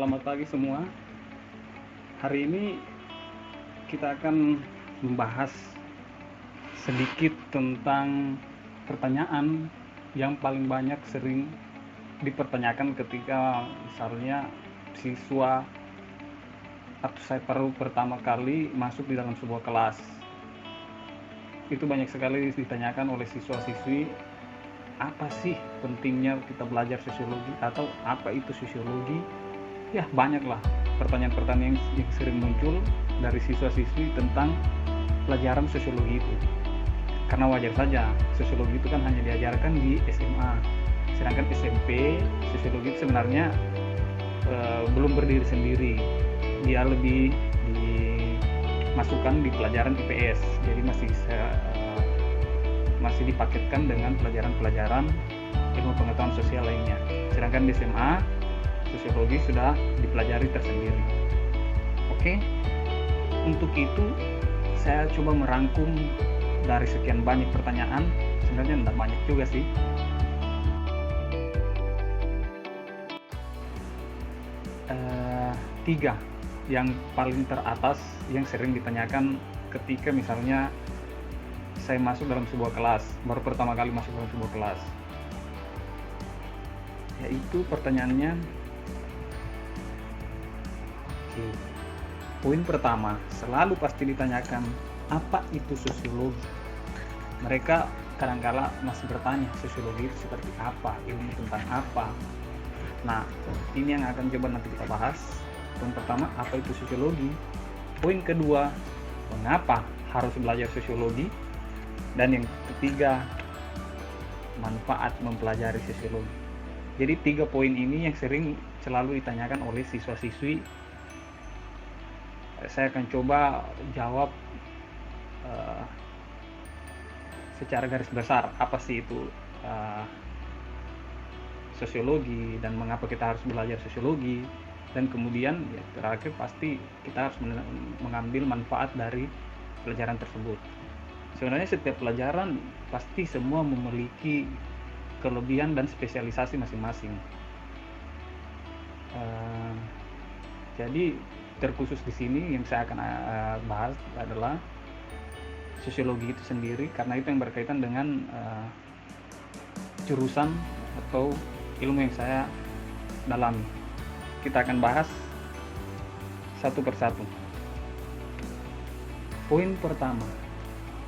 Selamat pagi semua. Hari ini kita akan membahas sedikit tentang pertanyaan yang paling banyak sering dipertanyakan ketika misalnya siswa atau saya baru pertama kali masuk di dalam sebuah kelas. Itu banyak sekali ditanyakan oleh siswa-siswi, apa sih pentingnya kita belajar sosiologi atau apa itu sosiologi? Ya, banyaklah pertanyaan-pertanyaan yang sering muncul dari siswa-siswi tentang pelajaran sosiologi itu. Karena wajar saja, sosiologi itu kan hanya diajarkan di SMA. Sedangkan SMP, sosiologi itu sebenarnya belum berdiri sendiri. Dia lebih dimasukkan di pelajaran IPS. Jadi masih dipaketkan dengan pelajaran-pelajaran ilmu pengetahuan sosial lainnya. Sedangkan di SMA, sosiologi sudah dipelajari tersendiri. Oke, untuk itu saya coba merangkum dari sekian banyak pertanyaan. Sebenarnya tidak banyak juga sih. Tiga yang paling teratas yang sering ditanyakan ketika misalnya saya masuk dalam sebuah kelas, baru pertama kali masuk dalam sebuah kelas, yaitu pertanyaannya, poin pertama selalu pasti ditanyakan, apa itu sosiologi? Mereka kadang-kala masih bertanya, sosiologi itu seperti apa, ilmu tentang apa. Nah, ini yang akan coba nanti kita bahas. Poin pertama, apa itu sosiologi? Poin kedua, mengapa harus belajar sosiologi? Dan yang ketiga, manfaat mempelajari sosiologi. Jadi 3 poin ini yang sering selalu ditanyakan oleh siswa-siswi. Saya akan coba jawab secara garis besar apa sih itu sosiologi dan mengapa kita harus belajar sosiologi, dan kemudian ya, terakhir pasti kita harus mengambil manfaat dari pelajaran tersebut. Sebenarnya setiap pelajaran pasti semua memiliki kelebihan dan spesialisasi masing-masing. Jadi terkhusus di sini yang saya akan bahas adalah sosiologi itu sendiri, karena itu yang berkaitan dengan jurusan atau ilmu yang saya dalami. Kita akan bahas satu persatu. Poin pertama,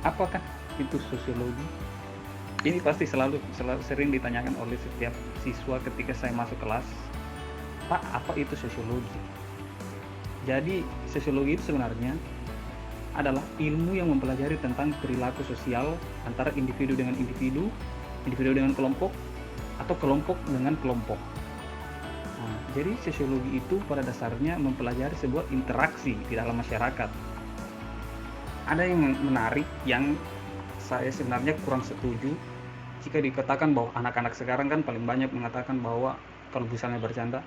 apakah itu sosiologi? Ini pasti selalu sering ditanyakan oleh setiap siswa ketika saya masuk kelas. Pak, apa itu sosiologi? Jadi sosiologi itu sebenarnya adalah ilmu yang mempelajari tentang perilaku sosial antara individu dengan individu, individu dengan kelompok, atau kelompok dengan kelompok. Nah, jadi sosiologi itu pada dasarnya mempelajari sebuah interaksi di dalam masyarakat. Ada yang menarik yang saya sebenarnya kurang setuju jika dikatakan bahwa anak-anak sekarang kan paling banyak mengatakan bahwa kalau misalnya bercanda,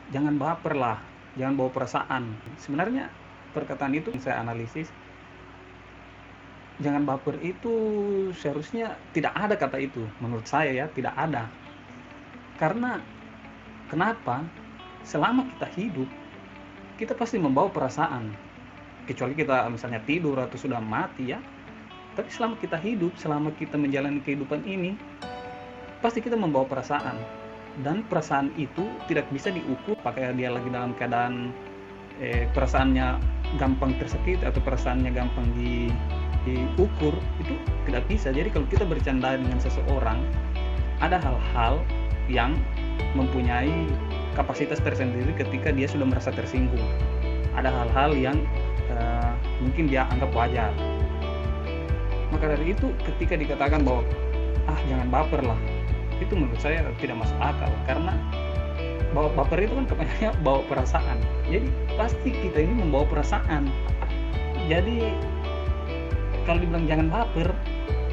jangan baper lah, jangan bawa perasaan. Sebenarnya perkataan itu saya analisis, jangan baper itu seharusnya tidak ada kata itu. Menurut saya ya, tidak ada. Karena kenapa? Selama kita hidup, kita pasti membawa perasaan. Kecuali kita misalnya tidur atau sudah mati ya. Tapi selama kita hidup, selama kita menjalani kehidupan ini, pasti kita membawa perasaan. Dan perasaan itu tidak bisa diukur pakai dia lagi dalam keadaan perasaannya gampang tersakiti atau perasaannya gampang diukur, itu tidak bisa. Jadi kalau kita bercanda dengan seseorang, ada hal-hal yang mempunyai kapasitas tersendiri ketika dia sudah merasa tersinggung. Ada hal-hal yang mungkin dia anggap wajar. Maka dari itu ketika dikatakan bahwa jangan baper lah, itu menurut saya tidak masuk akal. Karena baper itu kan kebanyakannya bawa perasaan. Jadi pasti kita ini membawa perasaan. Jadi kalau dibilang jangan baper,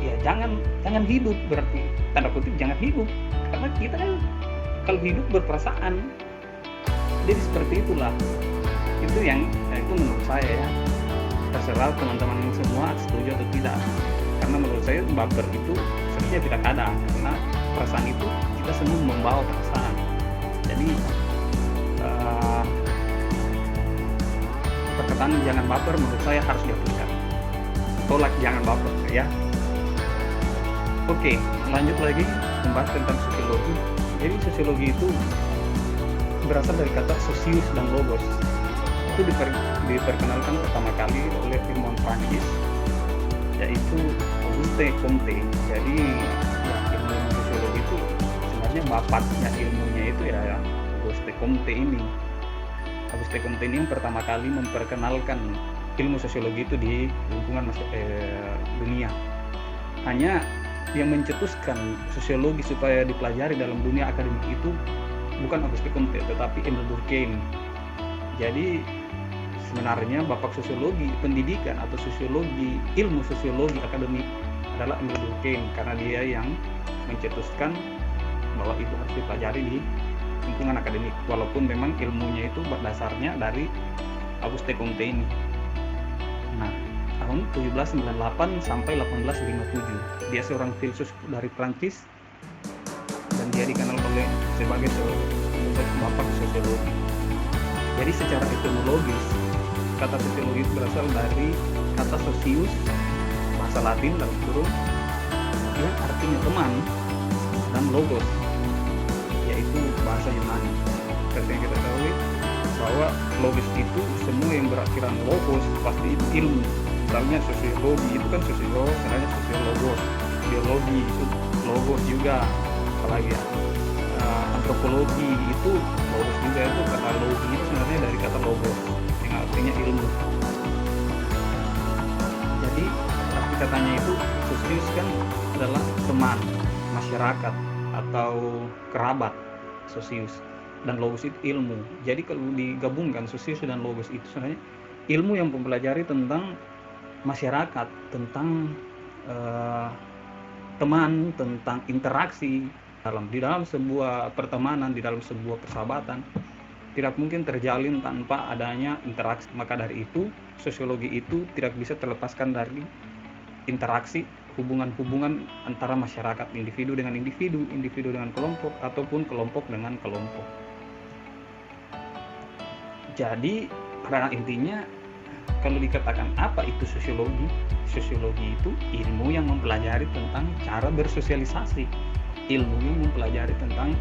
ya jangan hidup, berarti tanda kutip jangan hidup. Karena kita kan kalau hidup berperasaan. Jadi seperti itulah. Itu itu menurut saya ya. Terserah teman-teman semua setuju atau tidak. Karena menurut saya baper itu sebenarnya tidak ada, karena perasaan itu kita semua membawa perasaan. Jadi perkataan jangan baper menurut saya harus dihapuskan. Tolak jangan baper ya. Oke, lanjut lagi membahas tentang sosiologi. Jadi sosiologi itu berasal dari kata sosius dan logos. Itu diperkenalkan pertama kali oleh ilmuwan Prancis, yaitu Auguste Comte. Jadi ya, ilmu sosiologi itu sebenarnya bapaknya ilmunya itu ya Auguste Comte ini. Auguste Comte ini yang pertama kali memperkenalkan ilmu sosiologi itu di lingkungan dunia. Hanya yang mencetuskan sosiologi supaya dipelajari dalam dunia akademik itu bukan Auguste Comte, tetapi Emile Durkheim. Jadi sebenarnya bapak sosiologi pendidikan atau sosiologi, ilmu sosiologi akademik adalah Emile Durkheim, karena dia yang mencetuskan bahwa itu harus dipelajari di lingkungan akademik, walaupun memang ilmunya itu berdasarnya dari Auguste Comte ini. Nah, tahun 1798 sampai 1857 dia seorang filsuf dari Prancis dan dia dikenal sebagai bapak sosiologi. Jadi secara etimologis kata sosiologi itu berasal dari kata socius, bahasa Latin dalam kurung, yang artinya teman, dan logos, yaitu bahasa Yunani. Seperti yang kita tahu bahwa logos itu semua yang berakhiran logos pasti itu ilmu. Misalnya sosiologi itu kan sosiolog, sebenarnya sosiologos. Biologi itu logos juga, apalagi ya. Antropologi itu logos juga, itu kata logi itu sebenarnya dari kata logos yang artinya ilmu. Jadi arti katanya itu sosius kan adalah teman, masyarakat atau kerabat, sosius, dan logos itu ilmu. Jadi kalau digabungkan sosius dan logos itu sebenarnya ilmu yang mempelajari tentang masyarakat, tentang teman, tentang interaksi di dalam sebuah pertemanan, di dalam sebuah persahabatan tidak mungkin terjalin tanpa adanya interaksi. Maka dari itu sosiologi itu tidak bisa terlepaskan dari interaksi, hubungan-hubungan antara masyarakat, individu dengan individu, individu dengan kelompok, ataupun kelompok dengan kelompok. Jadi pada intinya kalau dikatakan apa itu sosiologi, sosiologi itu ilmu yang mempelajari tentang cara bersosialisasi, ilmu yang mempelajari tentang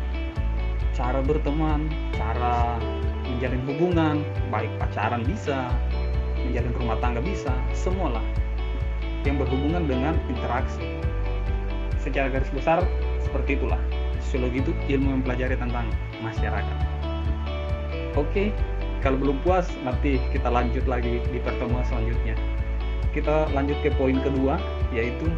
cara berteman, cara menjalin hubungan, baik pacaran bisa, menjalin rumah tangga bisa, semualah yang berhubungan dengan interaksi. Secara garis besar seperti itulah. Sosiologi itu ilmu yang mempelajari tentang masyarakat. Oke, kalau belum puas nanti kita lanjut lagi di pertemuan selanjutnya. Kita lanjut ke poin kedua, yaitu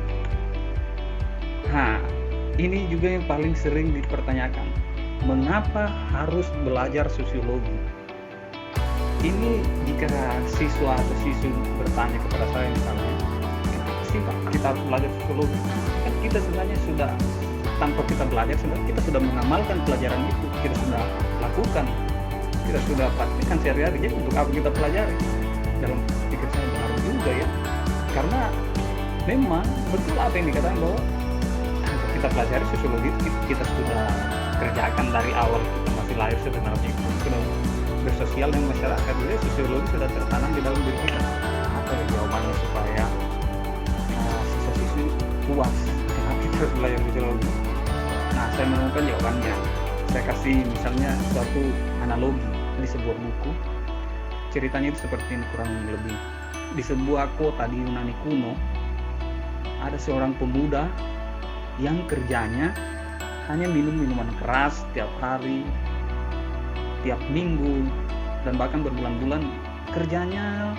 ini juga yang paling sering dipertanyakan. Mengapa harus belajar sosiologi? Ini jika siswa atau siswi bertanya kepada saya misalnya, kenapa sih Pak kita belajar sosiologi? Kan kita sebenarnya sudah, tanpa kita belajar sebenarnya kita sudah mengamalkan pelajaran itu, kita sudah lakukan, kita sudah praktikkan sehari-hari. Jadi untuk apa kita pelajari? Dalam pikir saya benar juga ya, karena memang betul apa yang dikatakan bahwa kita pelajari sosiologi kita sudah kerjakan dari awal kita masih lahir sebenarnya, sudah bersosial dengan masyarakat. Jadi sosiologi sudah tertanam di dalam diri kita. Apa ya jawabannya supaya siswa-siswi puas kenapa kita harus belajar sosiologi? Nah, saya menemukan jawabannya. Saya kasih misalnya suatu analogi di sebuah buku. Ceritanya itu seperti ini kurang lebih. Di sebuah kota di Yunani kuno ada seorang pemuda yang kerjanya hanya minum minuman keras tiap hari, tiap minggu, dan bahkan berbulan-bulan kerjanya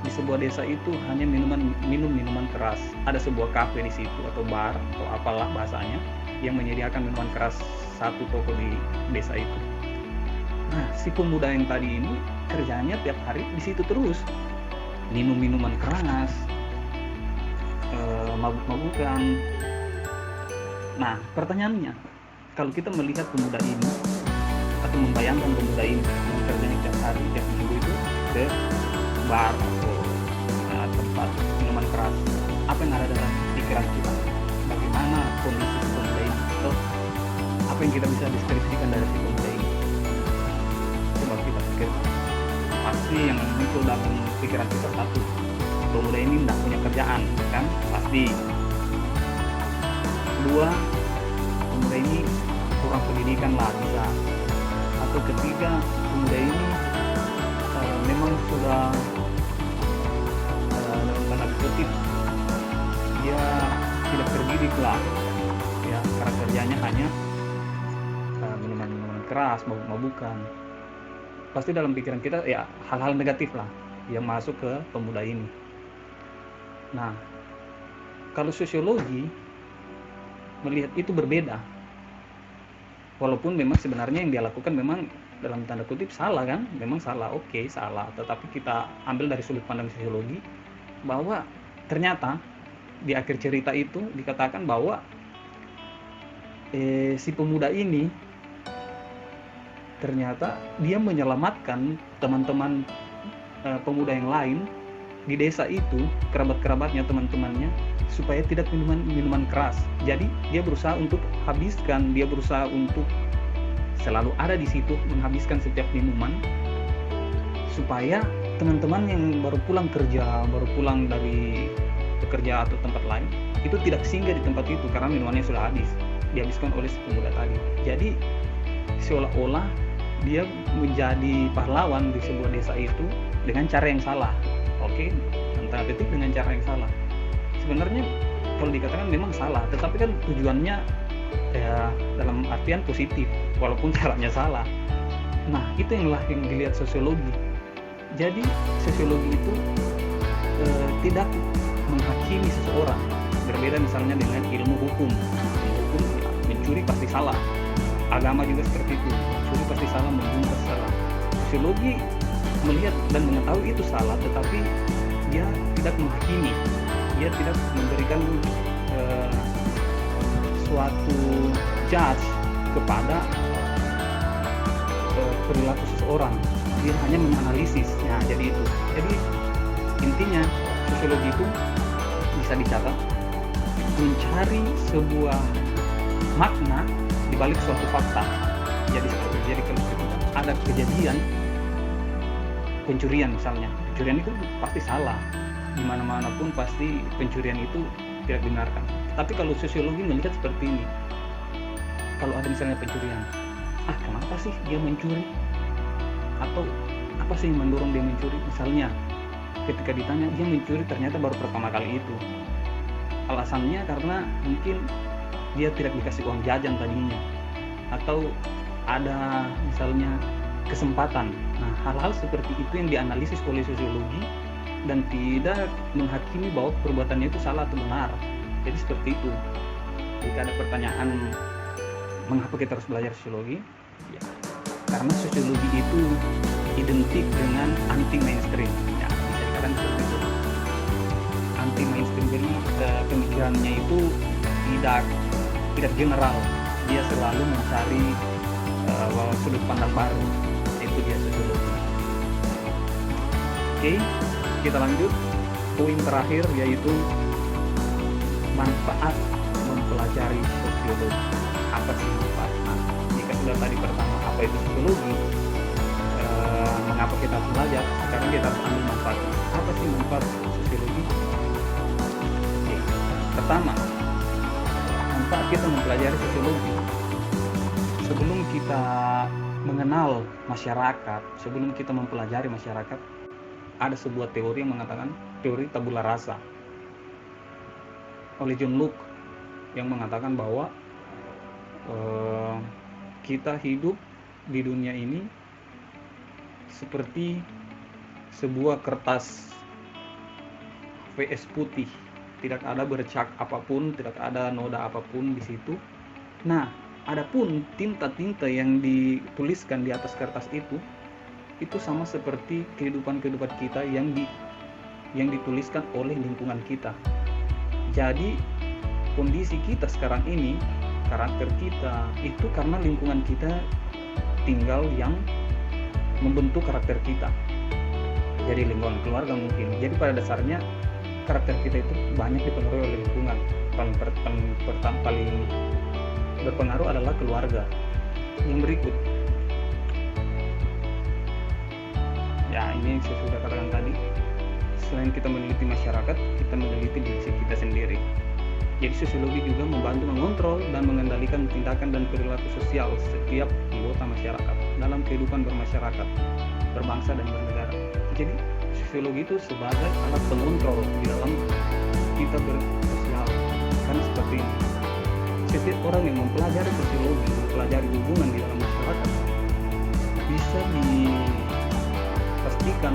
di sebuah desa itu hanya minum minuman keras. Ada sebuah kafe di situ atau bar atau apalah bahasanya yang menyediakan minuman keras, satu toko di desa itu. Nah, si pemuda yang tadi ini kerjanya tiap hari di situ terus, minum minuman keras, mabuk-mabukan. Nah, pertanyaannya, kalau kita melihat pemuda ini atau membayangkan pemuda ini yang kerjanya tiap hari, tiap minggu itu ke bar atau tempat minuman keras, apa yang ada dalam pikiran kita? Bagaimana kondisi pemuda ini? Atau apa yang kita bisa deskripsikan dari si pemuda ini? Coba kita pasti yang muncul dalam pikiran kita satu, pemuda ini tidak punya kerjaan, kan pasti. Kedua, pemuda ini kurang pendidikan lah bisa. Atau ketiga, pemuda ini memang sudah dalam tanda kutip dia tidak terdidik lah ya, karena kerjanya hanya minuman keras, mabuk-mabukan. Pasti dalam pikiran kita ya hal-hal negatif lah yang masuk ke pemuda ini. Nah, kalau sosiologi melihat itu berbeda. Walaupun memang sebenarnya yang dia lakukan memang dalam tanda kutip salah kan, memang salah, oke salah. Tetapi kita ambil dari sudut pandang sosiologi bahwa ternyata di akhir cerita itu dikatakan bahwa si pemuda ini ternyata dia menyelamatkan teman-teman pemuda yang lain di desa itu, kerabat-kerabatnya, teman-temannya, supaya tidak minuman keras. Jadi dia berusaha untuk habiskan, dia berusaha untuk selalu ada di situ menghabiskan setiap minuman supaya teman-teman yang baru pulang kerja, baru pulang dari bekerja atau tempat lain itu tidak singgah di tempat itu karena minumannya sudah habis, dihabiskan oleh si pemuda tadi. Jadi seolah-olah dia menjadi pahlawan di sebuah desa itu dengan cara yang salah. Oke, antara titik dengan cara yang salah. Sebenarnya kalau dikatakan memang salah, tetapi kan tujuannya ya dalam artian positif, walaupun caranya salah. Nah, itu yang dilihat sosiologi. Jadi sosiologi itu tidak menghakimi seseorang. Berbeda misalnya dengan ilmu hukum. Ilmu hukum ya, mencuri pasti salah. Agama juga seperti itu. Mencuri pasti salah, membunuh pasti salah. Sosiologi melihat dan mengetahui itu salah, tetapi dia tidak menghakimi, dia tidak memberikan suatu judge kepada perilaku seseorang. Dia hanya menganalisis. Nah, jadi itu. Jadi intinya sosiologi itu bisa dicatat mencari sebuah makna di balik suatu fakta. Jadi kalau ada kejadian pencurian misalnya, pencurian itu pasti salah, di mana-mana pun pasti pencurian itu tidak dibenarkan. Tapi kalau sosiologi melihat seperti ini, kalau ada misalnya pencurian, kenapa sih dia mencuri, atau apa sih yang mendorong dia mencuri? Misalnya ketika ditanya dia mencuri ternyata baru pertama kali itu, alasannya karena mungkin dia tidak dikasih uang jajan tadinya, atau ada misalnya kesempatan. Nah, hal-hal seperti itu yang dianalisis oleh sosiologi dan tidak menghakimi bahwa perbuatannya itu salah atau benar. Jadi seperti itu. Jika ada pertanyaan mengapa kita harus belajar sosiologi, ya, karena sosiologi itu identik dengan anti mainstream. Ya, bisa dikatakan seperti itu. Anti mainstream, jadi pemikirannya itu tidak general. Dia selalu mencari sudut pandang baru. Itu dia sosiologi. Oke, kita lanjut. Poin terakhir yaitu manfaat mempelajari sosiologi. Apa sih manfaat? Nah, jika sudah tadi pertama apa itu sosiologi, mengapa kita harus belajar? Sekarang kita harus ambil manfaatnya. Apa sih manfaat sosiologi? Oke. Pertama, manfaat kita mempelajari sosiologi. Sebelum kita mengenal masyarakat, sebelum kita mempelajari masyarakat, ada sebuah teori yang mengatakan teori tabula rasa oleh John Locke, yang mengatakan bahwa kita hidup di dunia ini seperti sebuah kertas VS putih, tidak ada bercak apapun, tidak ada noda apapun di situ. Nah, adapun tinta-tinta yang dituliskan di atas kertas itu sama seperti kehidupan kita yang dituliskan oleh lingkungan kita. Jadi kondisi kita sekarang ini, karakter kita itu karena lingkungan kita tinggal yang membentuk karakter kita. Jadi lingkungan keluarga mungkin. Jadi pada dasarnya karakter kita itu banyak dipengaruhi oleh lingkungan. Paling berpengaruh adalah keluarga. Yang berikut, ya, Ya, ini yang saya sudah katakan tadi. Selain kita meneliti masyarakat, kita meneliti diri kita sendiri. Jadi sosiologi juga membantu mengontrol dan mengendalikan tindakan dan perilaku sosial setiap anggota masyarakat dalam kehidupan bermasyarakat, berbangsa dan bernegara. Jadi sosiologi itu sebagai alat pengontrol di dalam kita bersosial. Karena seperti ini, setiap orang yang mempelajari sosiologi, mempelajari hubungan di dalam masyarakat, bisa dipastikan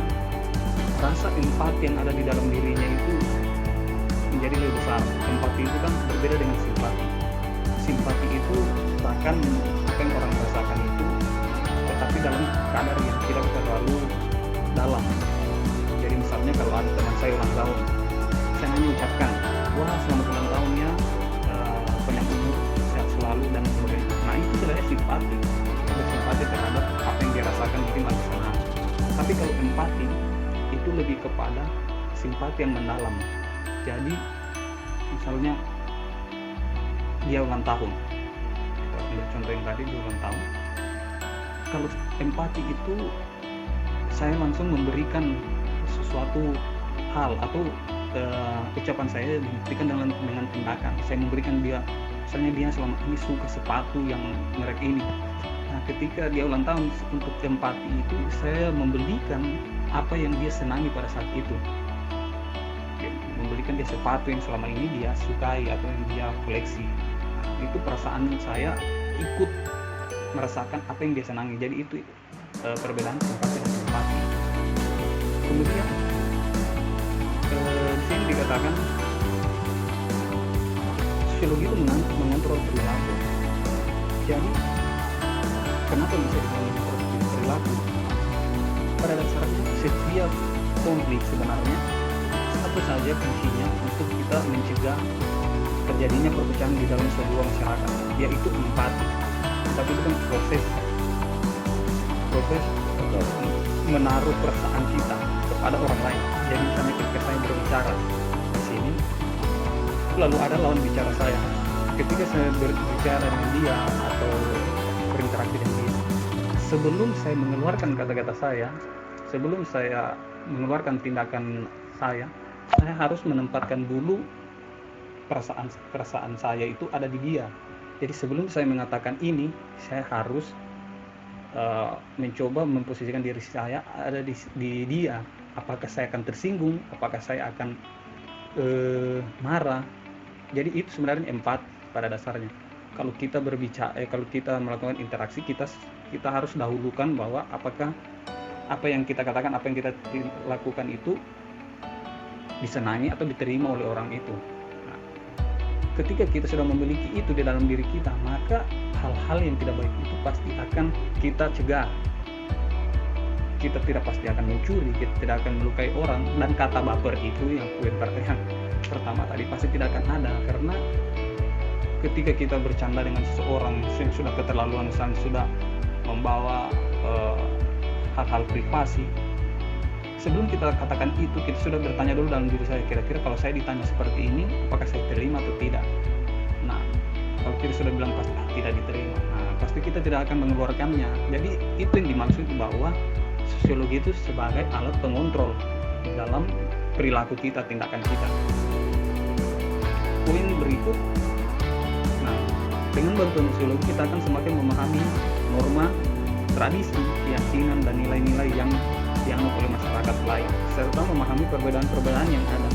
rasa empati yang ada di dalam dirinya itu menjadi lebih besar. Empati itu kan berbeda dengan simpati. Simpati itu bahkan apa yang orang rasakan itu, tetapi dalam kadar yang tidak terlalu dalam. Jadi misalnya kalau ada teman saya ulang tahun, saya hanya ucapkan, wah selamat ulang tahunnya, panjang umur, sehat selalu dan sebagainya. Nah itu sebenarnya simpati, ada simpati terhadap apa yang dia rasakan mungkin lagi senang. Tapi kalau empati itu lebih kepada simpati yang mendalam. Jadi misalnya dia ulang tahun, kita ambil contoh yang tadi, dia ulang tahun. Kalau empati itu saya langsung memberikan sesuatu hal atau ucapan saya dibuktikan dengan tindakan. Saya memberikan dia, misalnya dia selama ini suka sepatu yang merek ini. Nah ketika dia ulang tahun, untuk empati itu saya membelikan apa yang dia senangi pada saat itu. Membelikan dia sepatu yang selama ini dia sukai atau yang dia koleksi. Nah, itu perasaan saya ikut merasakan apa yang dia senangi. Jadi itu perbedaan simpati dan empati. Kemudian di sini dikatakan sosiologi itu mengontrol perilaku. Jadi kenapa bisa mengontrol perilaku? Pada dasarnya setiap konflik sebenarnya satu saja fungsinya untuk kita mencegah terjadinya perpecahan di dalam sebuah masyarakat, yaitu empati. Tapi itu kan proses menaruh perasaan kita kepada orang lain. Jadi misalnya ketika saya berbicara di sini, lalu ada lawan bicara saya. Ketika saya berbicara dengan dia atau berinteraksi dengan dia, sebelum saya mengeluarkan kata-kata saya, sebelum saya mengeluarkan tindakan saya harus menempatkan dulu perasaan saya itu ada di dia. Jadi sebelum saya mengatakan ini, saya harus mencoba memposisikan diri saya ada di dia. Apakah saya akan tersinggung? Apakah saya akan marah? Jadi itu sebenarnya empati pada dasarnya. Kalau kita berbicara, kalau kita melakukan interaksi, kita harus dahulukan bahwa apakah apa yang kita katakan, apa yang kita lakukan itu disenangi atau diterima oleh orang itu. Nah, ketika kita sudah memiliki itu di dalam diri kita, maka hal-hal yang tidak baik itu pasti akan kita cegah. Kita tidak pasti akan mencuri, kita tidak akan melukai orang, dan kata baper itu yang pertama tadi pasti tidak akan ada. Karena ketika kita bercanda dengan seseorang yang sudah keterlaluan, misalnya sudah membawa hal-hal privasi, sebelum kita katakan itu, kita sudah bertanya dulu dalam diri saya, kira-kira kalau saya ditanya seperti ini, apakah saya terima atau tidak. Nah, kalau kita sudah bilang pasti tidak diterima, nah pasti kita tidak akan mengeluarkannya. Jadi itu yang dimaksud bahwa sosiologi itu sebagai alat pengontrol dalam perilaku kita, tindakan kita. Poin berikut, nah dengan bantuan sosiologi kita akan semakin memahami norma, tradisi, keyakinan, dan nilai-nilai yang dianut oleh masyarakat lain, serta memahami perbedaan-perbedaan yang ada.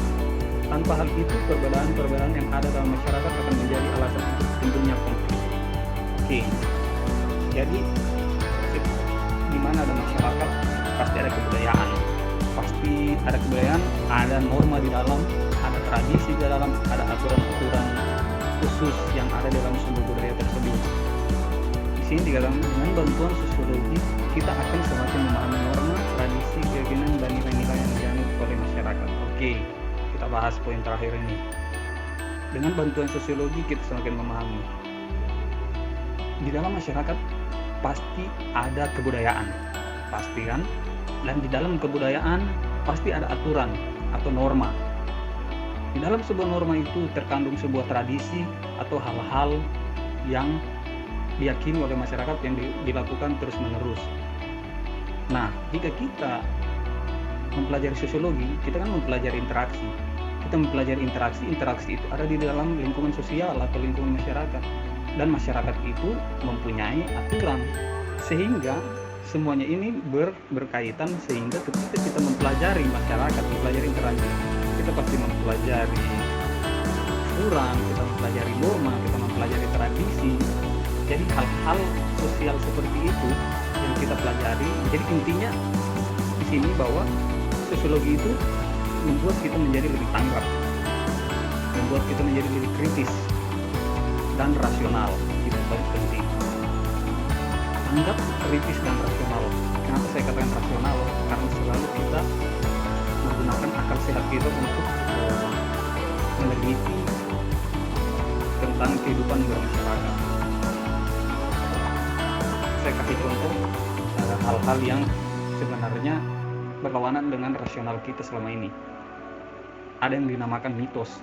Tanpa hal itu, perbedaan-perbedaan yang ada dalam masyarakat akan menjadi alasan untuk timbulnya konflik. Oke, jadi di mana ada masyarakat pasti ada kebudayaan, ada norma di dalam, ada tradisi di dalam, ada aturan-aturan khusus yang ada dalam sebuah budaya tersebut. Di sini dikatakan dengan bantuan sosiologi kita akan semakin memahami norma, tradisi, keyakinan, dan nilai-nilai yang dianut oleh masyarakat. Oke, kita bahas poin terakhir ini. Dengan bantuan sosiologi kita semakin memahami. Di dalam masyarakat pasti ada kebudayaan, pasti kan? Dan di dalam kebudayaan pasti ada aturan atau norma. Di dalam sebuah norma itu terkandung sebuah tradisi atau hal-hal yang diyakini oleh masyarakat yang dilakukan terus-menerus. Nah, jika kita mempelajari sosiologi, kita kan mempelajari interaksi. Kita mempelajari interaksi itu ada di dalam lingkungan sosial atau lingkungan masyarakat. Dan masyarakat itu mempunyai aturan. Sehingga semuanya ini berkaitan, sehingga ketika kita mempelajari masyarakat, mempelajari interaksi, kita pasti mempelajari aturan, kita mempelajari norma, kita mempelajari tradisi. Jadi hal-hal sosial seperti itu yang kita pelajari. Jadi intinya di sini bahwa sosiologi itu membuat kita menjadi lebih tanggap, membuat kita menjadi lebih kritis dan rasional. Itu paling penting. Tanggap, kritis, dan rasional. Kenapa saya katakan rasional? Karena selalu kita menggunakan akal sehat kita untuk meneliti tentang kehidupan bermasyarakat. Saya kasih contoh hal-hal yang sebenarnya berlawanan dengan rasional kita selama ini. Ada yang dinamakan mitos,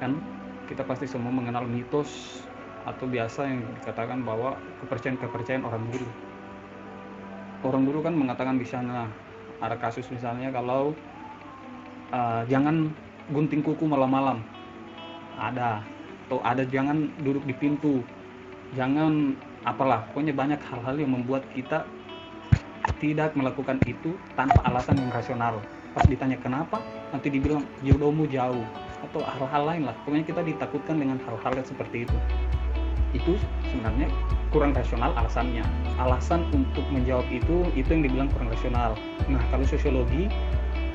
kan? Kita pasti semua mengenal mitos atau biasa yang dikatakan bahwa kepercayaan orang dulu. Orang dulu kan mengatakan di sana ada kasus misalnya kalau jangan gunting kuku malam-malam, ada, atau ada jangan duduk di pintu, jangan apalah, pokoknya banyak hal-hal yang membuat kita tidak melakukan itu tanpa alasan yang rasional. Pas ditanya kenapa, nanti dibilang jodohmu jauh atau hal-hal lain lah. Pokoknya kita ditakutkan dengan hal-hal yang seperti itu. Itu sebenarnya kurang rasional alasannya. Alasan untuk menjawab itu yang dibilang kurang rasional. Nah, kalau sosiologi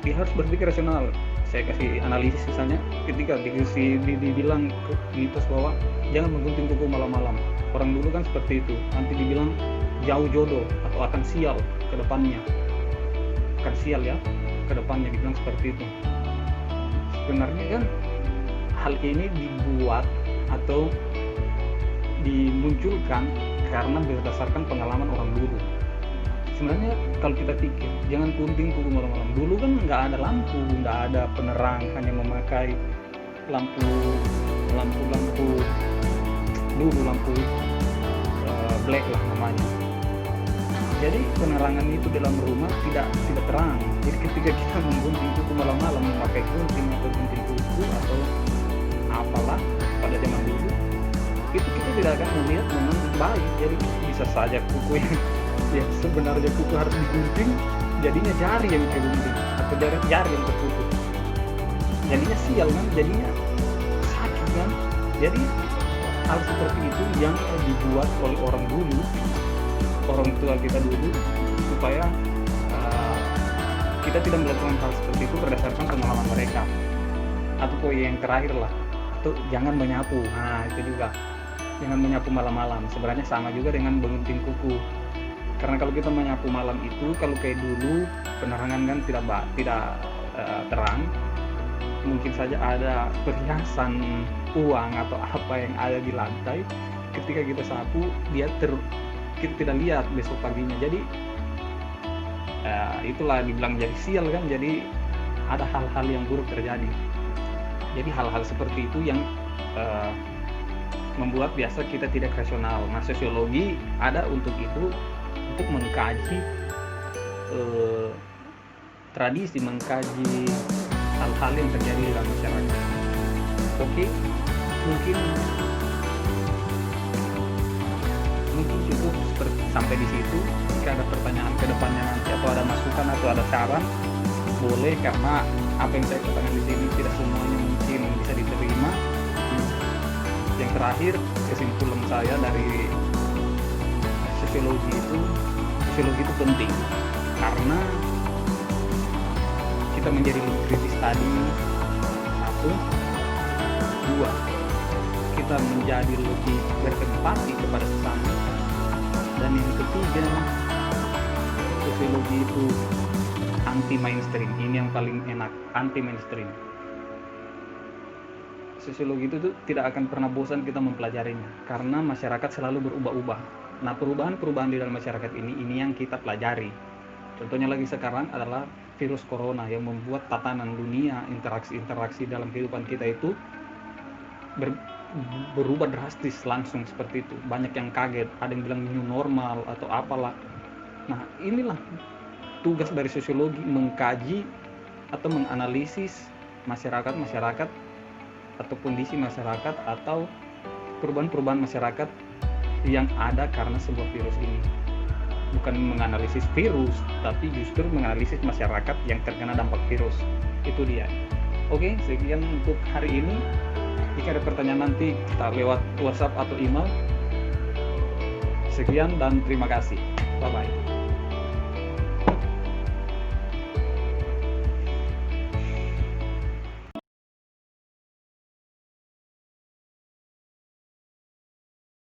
dia harus berpikir rasional. Saya kasih analisis misalnya ketika dibilang mitos bahwa jangan menggunting kuku malam-malam. Orang dulu kan seperti itu. Nanti dibilang jauh jodoh atau akan sial ke depannya. Akan sial ya ke depannya, dibilang seperti itu. Sebenarnya kan hal ini dibuat atau dimunculkan karena berdasarkan pengalaman orang dulu. Sebenarnya kalau kita pikir, jangan gunting kuku malam-malam. Dulu kan nggak ada lampu, nggak ada penerang, hanya memakai lampu black lah namanya. Jadi penerangan itu dalam rumah tidak terang. Jadi ketika kita menggunting kuku malam-malam, memakai gunting atau gunting kuku atau apalah pada zaman dulu, itu kita tidak akan melihat dengan baik. Jadi bisa saja kuku yang sebenarnya kuku harus digunting, jadinya jari yang kegunting atau jari yang tertutup. Jadinya sial kan, jadinya sakit kan. Jadi hal seperti itu yang dibuat oleh orang dulu, orang tua kita dulu, supaya kita tidak melakukan hal seperti itu berdasarkan pengalaman mereka. Atau poin yang terakhir lah, itu jangan menyapu. Nah itu juga, jangan menyapu malam-malam. Sebenarnya sama juga dengan menggunting kuku. Karena kalau kita menyapu malam itu, kalau kayak dulu penerangan kan tidak terang, mungkin saja ada perhiasan uang atau apa yang ada di lantai. Ketika kita sapu, kita tidak lihat besok paginya. Jadi itulah dibilang jadi sial kan. Jadi ada hal-hal yang buruk terjadi. Jadi hal-hal seperti itu yang membuat biasa kita tidak rasional. Nah, sosiologi ada untuk itu, untuk mengkaji tradisi, mengkaji hal-hal yang terjadi dalam masyarakat. Oke, mungkin cukup sampai di situ. Jika ada pertanyaan ke depannya nanti atau ada masukan atau ada saran, boleh, karena apa yang saya katakan di sini tidak semuanya mungkin bisa diterima. Yang terakhir, kesimpulan saya dari sosiologi itu penting karena kita menjadi lebih kritis tadi. 1, 2, kita menjadi lebih berempati kepada sesama. Dan yang ketiga, sosiologi itu anti mainstream. Ini yang paling enak, anti mainstream. Sosiologi itu tidak akan pernah bosan kita mempelajarinya karena masyarakat selalu berubah-ubah. Nah, perubahan di dalam masyarakat ini yang kita pelajari. Contohnya lagi sekarang adalah virus corona yang membuat tatanan dunia, interaksi dalam kehidupan kita itu berubah drastis langsung seperti itu. Banyak yang kaget, ada yang bilang new normal atau apalah. Nah, inilah tugas dari sosiologi, mengkaji atau menganalisis masyarakat atau kondisi masyarakat atau perubahan-perubahan masyarakat yang ada karena sebuah virus ini. Bukan menganalisis virus, tapi justru menganalisis masyarakat yang terkena dampak virus. Itu dia. Oke, sekian untuk hari ini. Jika ada pertanyaan nanti kita lewat WhatsApp atau email. Sekian dan terima kasih. Bye-bye.